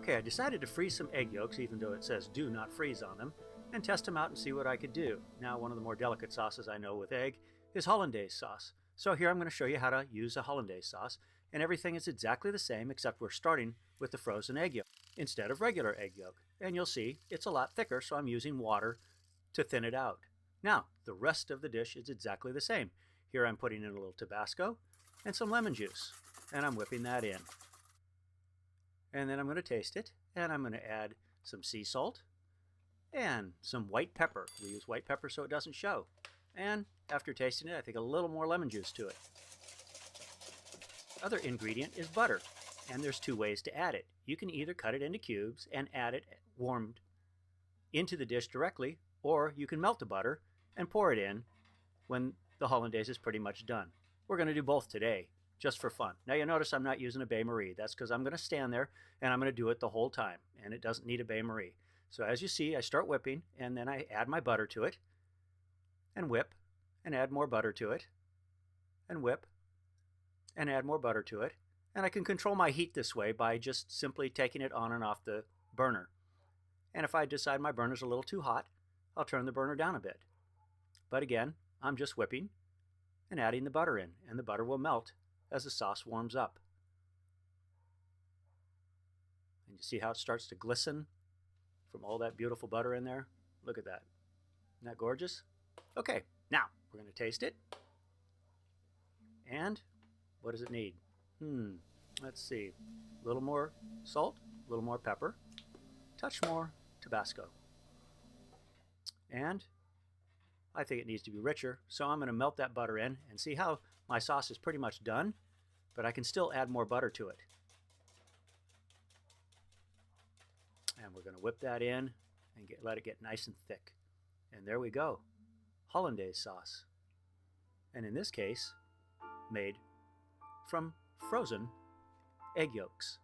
Okay, I decided to freeze some egg yolks, even though it says do not freeze on them, and test them out and see what I could do. Now, one of the more delicate sauces I know with egg is Hollandaise sauce. So here I'm going to show you how to use a Hollandaise sauce, and everything is exactly the same except we're starting with the frozen egg yolk instead of regular egg yolk. And you'll see it's a lot thicker, so I'm using water to thin it out. Now, the rest of the dish is exactly the same. Here I'm putting in a little Tabasco and some lemon juice, and I'm whipping that in. And then I'm going to taste it, and I'm going to add some sea salt and some white pepper. We use white pepper so it doesn't show. And after tasting it, I think a little more lemon juice to it. Other ingredient is butter, and there's two ways to add it. You can either cut it into cubes and add it warmed into the dish directly, or you can melt the butter and pour it in when the Hollandaise is pretty much done. We're going to do both today, just for fun. Now you notice I'm not using a bain-marie. That's because I'm going to stand there and I'm going to do it the whole time, and it doesn't need a bain-marie. So as you see, I start whipping, and then I add my butter to it, and whip, and add more butter to it, and whip, and add more butter to it. And I can control my heat this way by just simply taking it on and off the burner. And if I decide my burner's a little too hot, I'll turn the burner down a bit. But again, I'm just whipping and adding the butter in, and the butter will melt as the sauce warms up. And you see how it starts to glisten from all that beautiful butter in there? Look at that. Isn't that gorgeous? Okay, now we're going to taste it. And what does it need? Let's see. A little more salt, a little more pepper, touch more Tabasco. And I think it needs to be richer, so I'm going to melt that butter in and see how my sauce is pretty much done, but I can still add more butter to it. And we're going to whip that in and let it get nice and thick. And there we go, Hollandaise sauce. And in this case, made from frozen egg yolks.